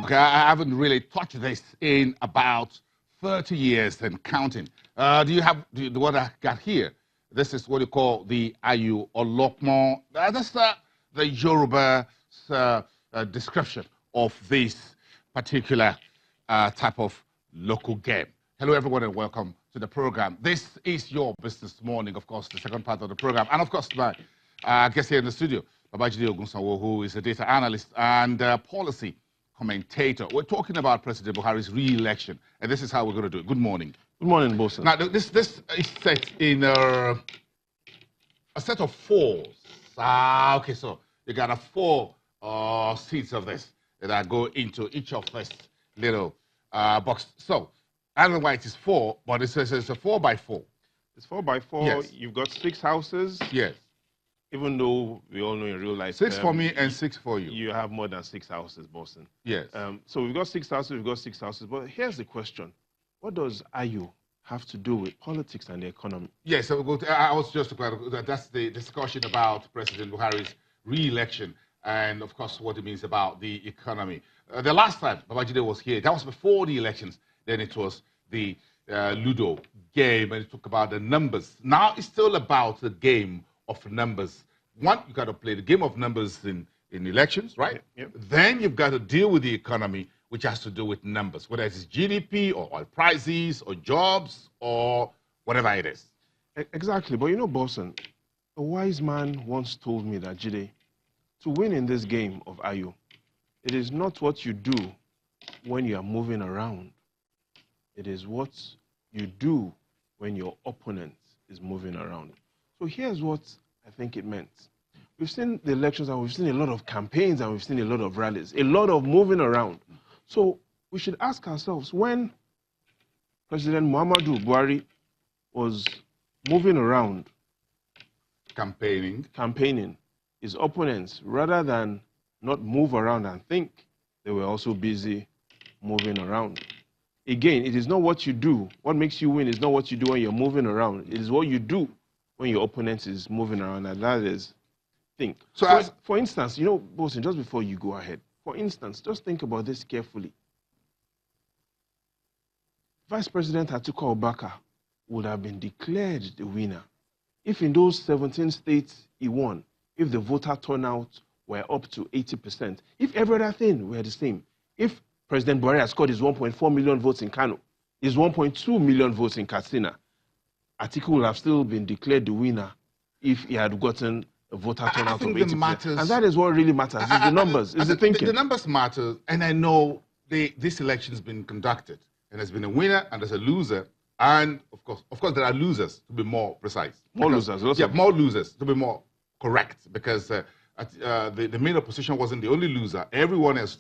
Okay, I haven't really touched this in about 30 years and counting. What I got here? This is what you call the Ayu Olokmo. That's the Yoruba description of this particular type of local game. Hello, everyone, and welcome to the program. This is your business morning, of course, the second part of the program. And, of course, my guest here in the studio, Babajide Ogunsanwo, who is a data analyst and policy commentator. We're talking about President Buhari's re-election, and this is how we're going to do it. Good morning. Good morning, Bosun. Now, this is set in a set of fours. Okay, so you got 4 seats of this that go into each of this little box. So, I don't know why it is 4, but it says it's a 4 by 4. It's 4 by 4. Yes. You've got 6 houses. Yes. Even though we all know in real life... 6 for me and 6 for you. You have more than 6 houses, Bosun. Yes. So we've got 6 houses, we've got 6 houses. But here's the question. What does Ayu have to do with politics and the economy? Yes, so we'll I was just that's the discussion about President Buhari's re-election and, of course, what it means about the economy. The last time Babajide was here, that was before the elections. Then it was the Ludo game, and it talked about the numbers. Now it's still about the game of numbers. One, you got to play the game of numbers in elections, right? Yep. Then you've got to deal with the economy, which has to do with numbers, whether it's GDP or oil prices or jobs or whatever it is. Exactly. But you know, Bosun, a wise man once told me that, Jide, to win in this game of Ayu, it is not what you do when you are moving around. It is what you do when your opponent is moving around. So here's what I think it meant. We've seen the elections and we've seen a lot of campaigns and we've seen a lot of rallies, a lot of moving around. So we should ask ourselves, when President Muhammadu Buhari was moving around, campaigning, his opponents, rather than not move around and think, they were also busy moving around. Again, it is not what you do. What makes you win is not what you do when you're moving around. It is what you do when your opponent is moving around, and that is think. So for instance, you know, Bosun, just before you go ahead, for instance, just think about this carefully. Vice President Atiku Abubakar would have been declared the winner if in those 17 states he won, if the voter turnout were up to 80%, if every other thing were the same, if President Buhari has scored his 1.4 million votes in Kano, his 1.2 million votes in Katsina, Atiku would have still been declared the winner if he had gotten a voter turnout of 80%. And that is what really matters, is the numbers, is the thinking. The numbers matter, and I know this election has been conducted, and there's been a winner and there's a loser, and of course there are losers, to be more precise. More losers. More losers, to be more correct, because the main opposition wasn't the only loser. Everyone has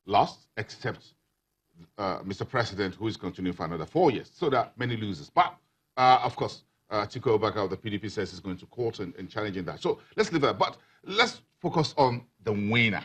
lost except Mr. President, who is continuing for another 4 years. So there are many losers. But, of course, Atiku Abubakar of the PDP says he's going to court and challenging that. So let's leave that. But let's focus on the winner.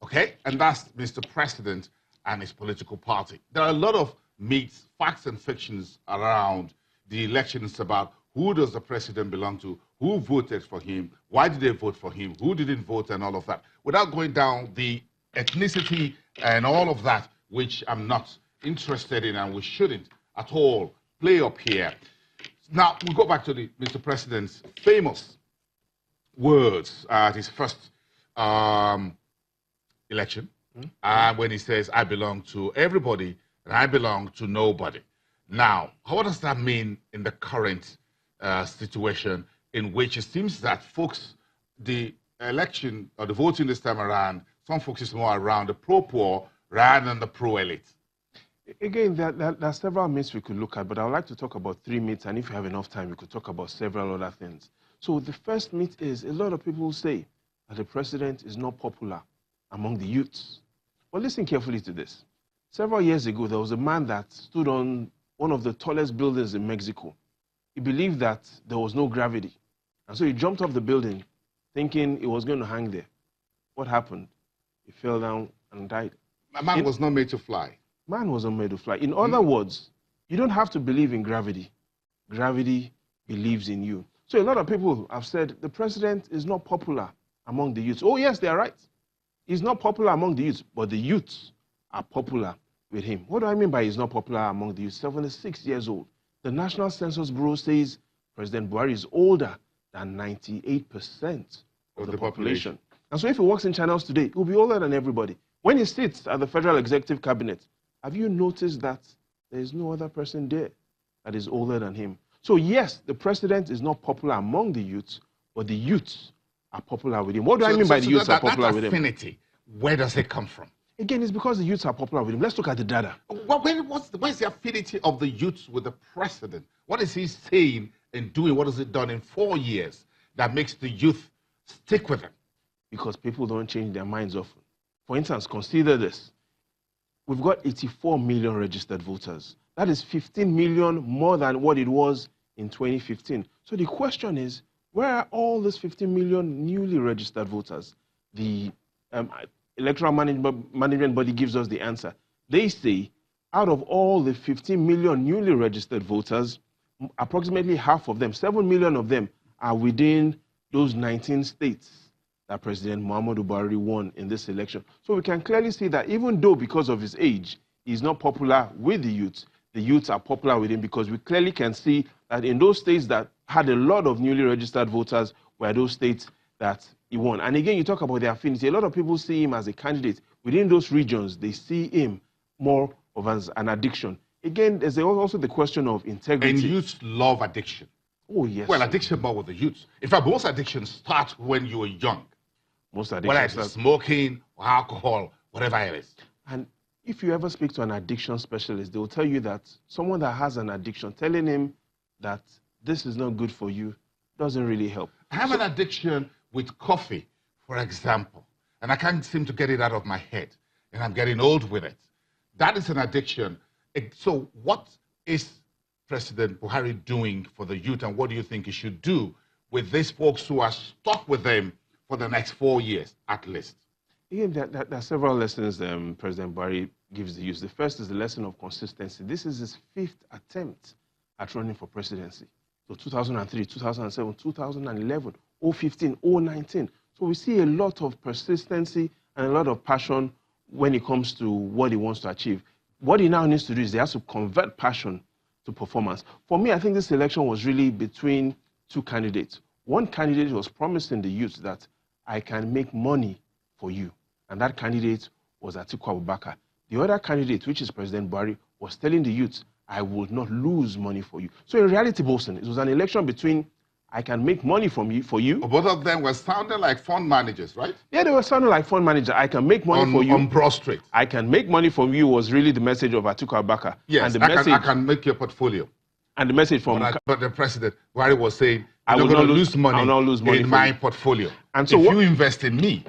Okay? And that's Mr. President and his political party. There are a lot of myths, facts, and fictions around the elections about who does the president belong to, who voted for him, why did they vote for him, who didn't vote, and all of that. Without going down the ethnicity and all of that, which I'm not interested in and we shouldn't at all play up here. Now, we'll go back to Mr. President's famous words at his first election, when he says, I belong to everybody and I belong to nobody. Now, what does that mean in the current situation in which it seems that folks, the election or the voting this time around, some folks is more around the pro-poor rather than the pro-elite? Again, there are several myths we could look at, but I would like to talk about 3 myths, and if you have enough time, we could talk about several other things. So the first myth is, a lot of people say that the president is not popular among the youths. But listen carefully to this. Several years ago, there was a man that stood on one of the tallest buildings in Mexico. He believed that there was no gravity. And so he jumped off the building thinking he was going to hang there. What happened? He fell down and died. A man was not made to fly. Man wasn't made to fly. In other words, you don't have to believe in gravity. Gravity believes in you. So a lot of people have said the president is not popular among the youth. Oh, yes, they are right. He's not popular among the youths, but the youths are popular with him. What do I mean by he's not popular among the youths? 76 years old. The National Census Bureau says President Buhari is older than 98% of the population. And so if he works in channels today, he will be older than everybody. When he sits at the Federal Executive Cabinet, have you noticed that there is no other person there that is older than him? So yes, the president is not popular among the youths, but the youths are popular with him. What do I mean by the youths are popular with him? Affinity, where does it come from? Again, it's because the youths are popular with him. Let's look at the data. Well, where's the affinity of the youths with the president? What is he saying and doing? What has he done in 4 years that makes the youth stick with him? Because people don't change their minds often. For instance, consider this. We've got 84 million registered voters. That is 15 million more than what it was in 2015. So the question is, where are all these 15 million newly registered voters? The electoral management body gives us the answer. They say, out of all the 15 million newly registered voters, approximately half of them, 7 million of them, are within those 19 states that President Muhammadu Buhari won in this election. So we can clearly see that even though because of his age, he's not popular with the youths are popular with him, because we clearly can see that in those states that had a lot of newly registered voters were those states that he won. And again, you talk about the affinity. A lot of people see him as a candidate. Within those regions, they see him more of as an addiction. Again, there's also the question of integrity. And youths love addiction. Oh, yes. Well, addiction more with the youths. In fact, most addictions start when you are young. Most addictions whether it's smoking or alcohol, whatever it is. And if you ever speak to an addiction specialist, they will tell you that someone that has an addiction, telling him that this is not good for you, doesn't really help. I have an addiction with coffee, for example, and I can't seem to get it out of my head, and I'm getting old with it. That is an addiction. So what is President Buhari doing for the youth, and what do you think he should do with these folks who are stuck with them for the next 4 years, at least? Yeah, there are several lessons President Buhari gives the youth. The first is the lesson of consistency. This is his 5th attempt at running for presidency. So 2003, 2007, 2011, 2015, 2019. So we see a lot of persistency and a lot of passion when it comes to what he wants to achieve. What he now needs to do is he has to convert passion to performance. For me, I think this election was really between two candidates. One candidate was promising the youth that I can make money for you, and that candidate was Atiku Abubakar. The other candidate, which is President Buhari, was telling the youth, I will not lose money for you. So in reality, Bolson, it was an election between I can make money for you. Both of them were sounding like fund managers, right? Yeah, they were sounding like fund managers. I can make money for you. On prostrate. I can make money from you was really the message of Atiku Abubakar. Yes, and I can make your portfolio. And the message from... But the president, Buhari was saying, I will not lose money. I will not lose money in my portfolio. And so if you invest in me,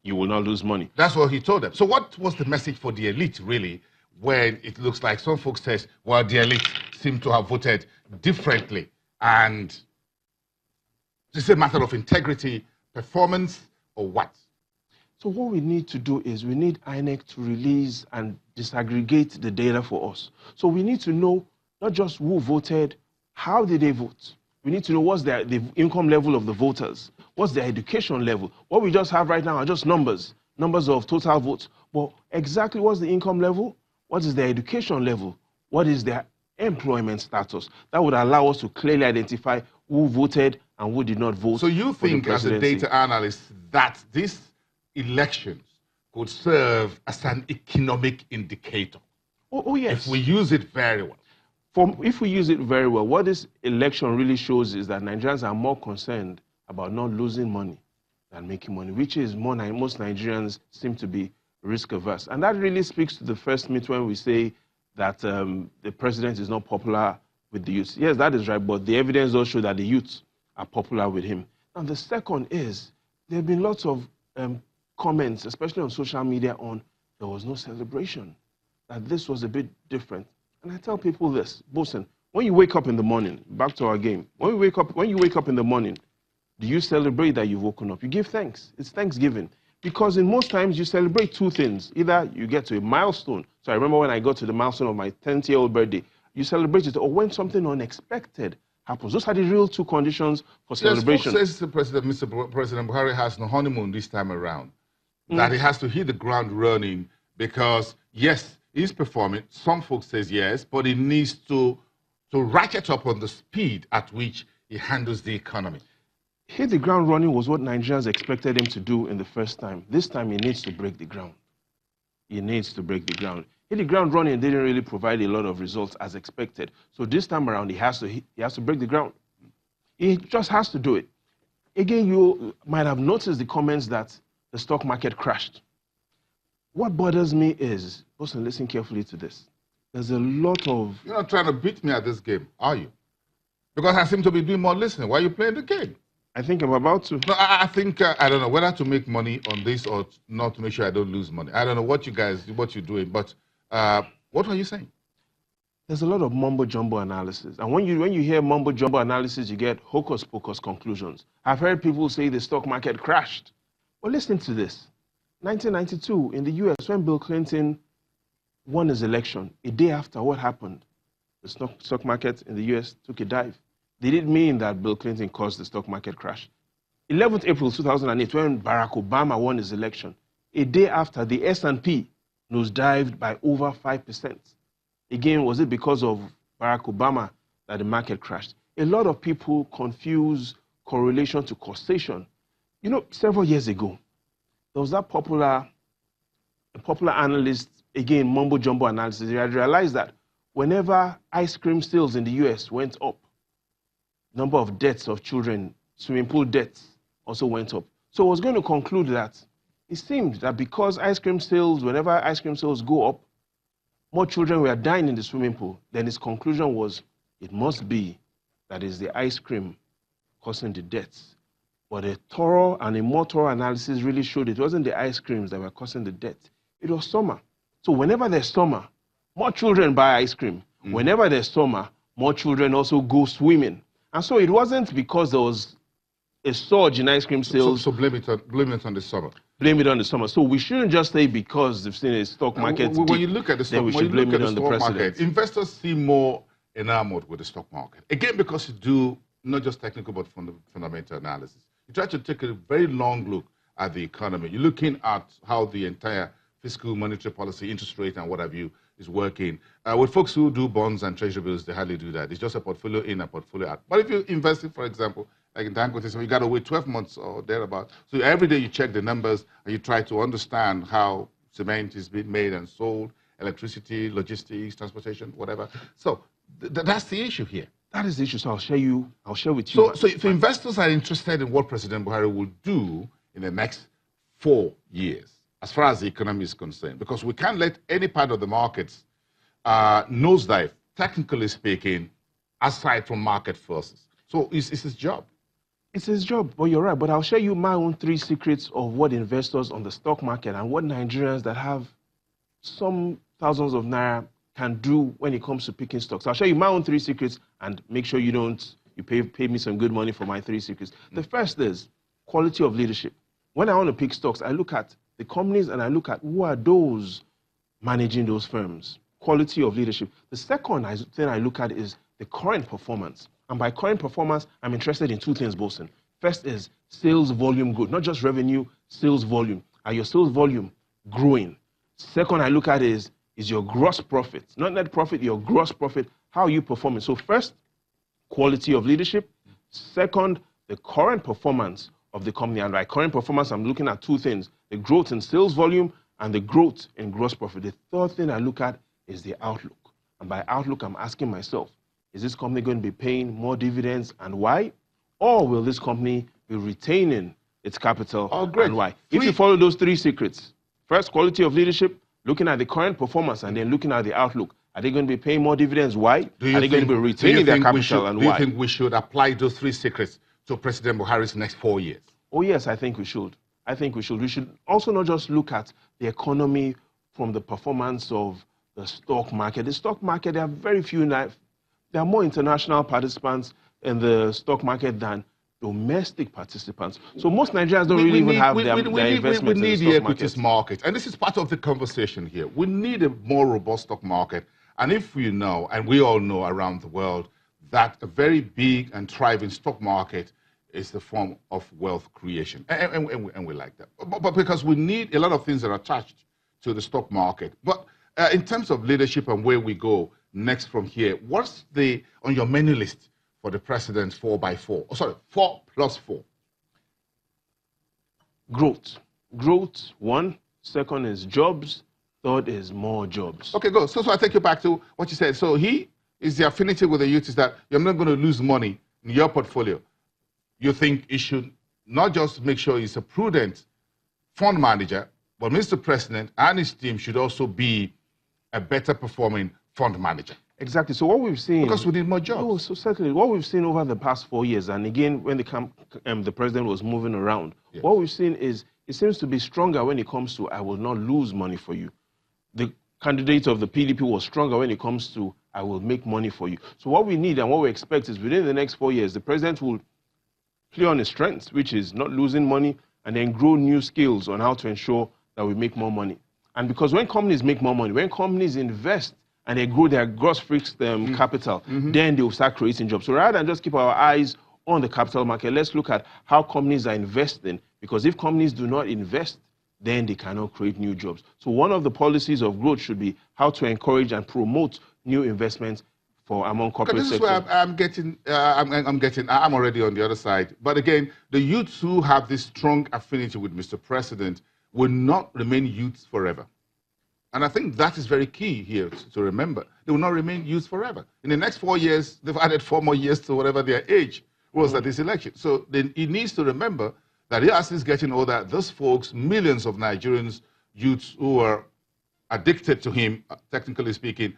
you will not lose money. That's what he told them. So what was the message for the elite, really, when it looks like some folks says, well, the elite seem to have voted differently, and this is a matter of integrity, performance, or what? So what we need to do is we need INEC to release and disaggregate the data for us. So we need to know not just who voted, how did they vote? We need to know what's the income level of the voters, what's their education level. What we just have right now are just numbers of total votes. But exactly what's the income level? What is their education level? What is their employment status? That would allow us to clearly identify who voted and who did not vote. So you think, as a data analyst, that these elections could serve as an economic indicator? Oh yes. If we use it very well. If we use it very well, what this election really shows is that Nigerians are more concerned about not losing money than making money, which is most Nigerians seem to be risk averse. And that really speaks to the first myth when we say that the president is not popular with the youth. Yes, that is right, but the evidence does show that the youth are popular with him. And the second is, there have been lots of comments, especially on social media, on there was no celebration, that this was a bit different. And I tell people this, Bosun, when you wake up in the morning, back to our game, when you wake up in the morning, do you celebrate that you've woken up? You give thanks. It's Thanksgiving. Because in most times you celebrate two things. Either you get to a milestone. So I remember when I got to the milestone of my 10th-year-old birthday, you celebrate it, or when something unexpected happens. Those are the real two conditions for celebration. Yes, says Mr. President Buhari has no honeymoon this time around. that he has to hit the ground running because, yes, he's performing. Some folks says yes, but he needs to ratchet up on the speed at which he handles the economy. Hit the ground running was what Nigerians expected him to do in the first time. This time he needs to break the ground. He needs to break the ground. Hit the ground running didn't really provide a lot of results as expected. So this time around, he has to break the ground. He just has to do it. Again, you might have noticed the comments that the stock market crashed. What bothers me is, listen carefully to this. There's a lot of... You're not trying to beat me at this game, are you? Because I seem to be doing more listening. Why are you playing the game? I think I'm about to. No, I think, I don't know, whether to make money on this or not to make sure I don't lose money. I don't know what you're doing, but what are you saying? There's a lot of mumbo-jumbo analysis. And when you hear mumbo-jumbo analysis, you get hocus-pocus conclusions. I've heard people say the stock market crashed. Well, listen to this. 1992, in the US, when Bill Clinton won his election, a day after, what happened? The stock market in the US took a dive. Did it mean that Bill Clinton caused the stock market crash? 11th April 2008, when Barack Obama won his election, a day after, the S&P nosedived by over 5%. Again, was it because of Barack Obama that the market crashed? A lot of people confuse correlation to causation. You know, several years ago, there was that popular analyst, again, mumbo-jumbo analysis. He had realized that whenever ice cream sales in the US went up, number of deaths of children, swimming pool deaths also went up. So I was going to conclude that it seemed that because ice cream sales, whenever ice cream sales go up, more children were dying in the swimming pool. Then his conclusion was, it must be that is the ice cream causing the deaths. But a thorough and a more thorough analysis really showed it wasn't the ice creams that were causing the death. It was summer. So whenever there's summer, more children buy ice cream. Whenever there's summer, more children also go swimming. And so it wasn't because there was a surge in ice cream sales. So blame it on the summer. Blame it on the summer. So we shouldn't just say because they've seen a stock market dip, when you look at the stock, then we should blame it on the president. Market, investors seem more enamored with the stock market. Again, because you do not just technical but fundamental analysis. You try to take a very long look at the economy. You're looking at how the entire fiscal, monetary policy, interest rate, and what have you is working. With folks who do bonds and treasury bills, they hardly do that. It's just a portfolio in, a portfolio out. But if you're investing, for example, like in Dangote, so you got to wait 12 months or thereabout. So every day you check the numbers and you try to understand how cement is being made and sold, electricity, logistics, transportation, whatever. So that's the issue here. That is the issue. So I'll share with you. So if investors are interested in what President Buhari will do in the next 4 years, as far as the economy is concerned, because we can't let any part of the markets nosedive, technically speaking, aside from market forces. So it's his job. It's his job, but you're right. But I'll share you my own 3 secrets of what investors on the stock market and what Nigerians that have some thousands of naira can do when it comes to picking stocks. I'll show you my own 3 secrets and make sure you pay me some good money for my 3 secrets. The first is quality of leadership. When I want to pick stocks, I look at the companies and I look at who are those managing those firms. Quality of leadership. The second thing I look at is the current performance. And by current performance, I'm interested in 2 things, Bosun. First is sales volume growth, not just revenue, sales volume. Are your sales volume growing? Second I look at is your gross profit, not net profit, your gross profit. How are you performing? So first, quality of leadership. Second, the current performance of the company. And by current performance, I'm looking at 2 things, the growth in sales volume and the growth in gross profit. The third thing I look at is the outlook. And by outlook, I'm asking myself, is this company going to be paying more dividends and why? Or will this company be retaining its capital and why? If you follow those 3 secrets, first, quality of leadership, looking at the current performance and then looking at the outlook. Are they going to be paying more dividends? Why? Are they going to be retaining their capital and why? Do you think we should apply those 3 secrets to President Buhari's next 4 years? Oh yes, I think we should. I think we should. We should also not just look at the economy from the performance of the stock market. The stock market, there are very few, there are more international participants in the stock market than domestic participants. So most Nigerians don't really even have their investments in the stock market. We need the equities market. And this is part of the conversation here. We need a more robust stock market. And if we know, and we all know around the world, that a very big and thriving stock market is the form of wealth creation. And we like that. But because we need a lot of things that are attached to the stock market. But in terms of leadership and where we go next from here, what's on your menu list for the president's 4x4? Oh, sorry, 4+4. Growth. Growth, one. Second is jobs. Third is more jobs. Okay, go. So I take you back to what you said. So the affinity with the youth is that you're not going to lose money in your portfolio. You think you should not just make sure he's a prudent fund manager, but Mr. President and his team should also be a better performing fund manager. Exactly. So what we've seen... Because we need more jobs. Oh, so certainly. What we've seen over the past 4 years, and again, when the president was moving around, yes, what we've seen is it seems to be stronger when it comes to, I will not lose money for you. The candidate of the PDP was stronger when it comes to, I will make money for you. So what we need and what we expect is within the next 4 years, the president will play on his strengths, which is not losing money, and then grow new skills on how to ensure that we make more money. And because when companies make more money, when companies invest and they grow their gross fixed capital, then they will start creating jobs. So rather than just keep our eyes on the capital market, let's look at how companies are investing, because if companies do not invest, then they cannot create new jobs. So one of the policies of growth should be how to encourage and promote new investments among corporate sectors. This is where I'm already on the other side. But again, the youths who have this strong affinity with Mr. President will not remain youths forever. And I think that is very key here to remember. They will not remain youths forever. In the next 4 years, they've added 4 more years to whatever their age was at this election. So then he needs to remember that as he's getting older, those folks, millions of Nigerians, youths who are addicted to him, technically speaking,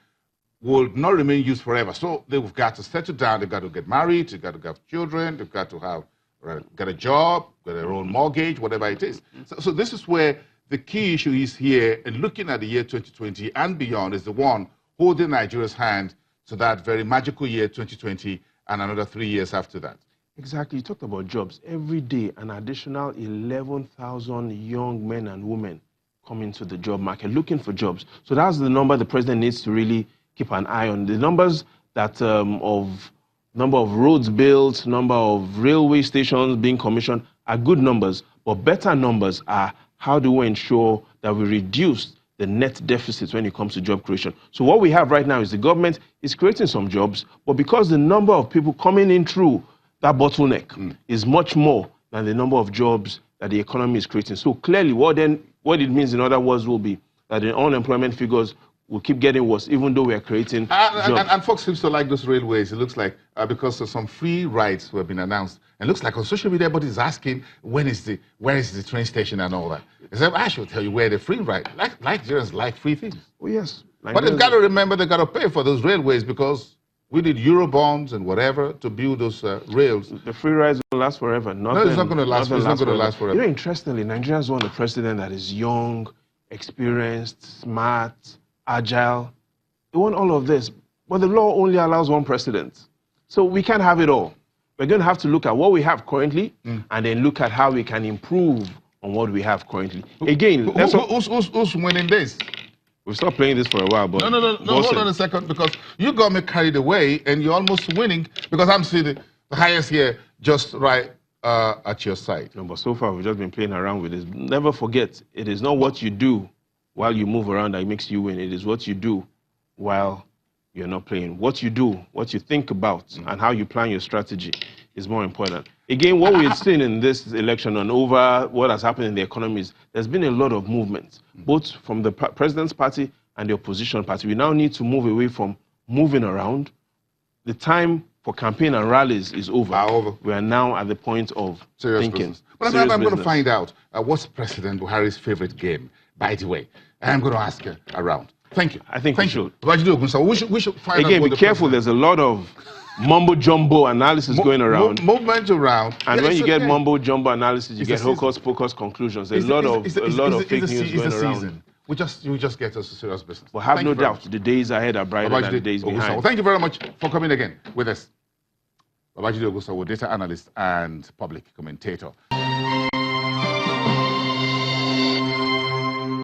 will not remain youths forever. So they've got to settle down, they've got to get married, they've got to have children, they've got to get a job, get their own mortgage, whatever it is. So this is where the key issue is here, and looking at the year 2020 and beyond is the one holding Nigeria's hand to that very magical year 2020 and another 3 years after that. Exactly. You talked about jobs. Every day, an additional 11,000 young men and women come into the job market looking for jobs. So that's the number the president needs to really keep an eye on. The numbers that number of roads built, number of railway stations being commissioned are good numbers, but better numbers are how do we ensure that we reduce the net deficit when it comes to job creation. So what we have right now is the government is creating some jobs, but because the number of people coming in through that bottleneck is much more than the number of jobs that the economy is creating. So clearly what it means in other words will be that the unemployment figures will keep getting worse, even though we are creating jobs. And folks seem to like those railways. It looks like because of some free rides who have been announced. And it looks like on social media, everybody's asking where is the train station and all that. I should tell you where the free ride. Nigerians like free things. Oh yes. But they've got to remember they've got to pay for those railways because we need Eurobonds and whatever to build those rails. The free rides will last forever. No, it's not going to last. It's not going to last forever. You know, interestingly, Nigerians want a president that is young, experienced, smart, agile. They want all of this, but the law only allows one president. So we can't have it all. We're going to have to look at what we have currently and then look at how we can improve on what we have currently. Again, who's winning this? We've stopped playing this for a while, but... No, hold on a second, because you got me carried away and you're almost winning because I'm seeing the highest here just right at your side. No, but so far we've just been playing around with this. Never forget, it is not what you do while you move around that makes you win. It is what you do while you're not playing. What you do, what you think about, and how you plan your strategy is more important. Again, what we've seen in this election and over what has happened in the economy is there's been a lot of movement, both from the president's party and the opposition party. We now need to move away from moving around. The time for campaign and rallies is over. We are now at the point of thinking. But I'm going to find out what's President Buhari's favorite game, by the way. I'm going to ask her around. Thank you. I think we should. Babajide Ogunsanwo, we should find out. Again, be careful. There's a lot of mumbo-jumbo analysis going around. Movement around. And when you get mumbo-jumbo analysis, you get hocus-pocus conclusions. There's a lot of fake news going around. We just get us to serious business. But have no doubt, the days ahead are brighter than the days behind. Thank you very much for coming again with us. Babajide Ogunsanwo, data analyst and public commentator.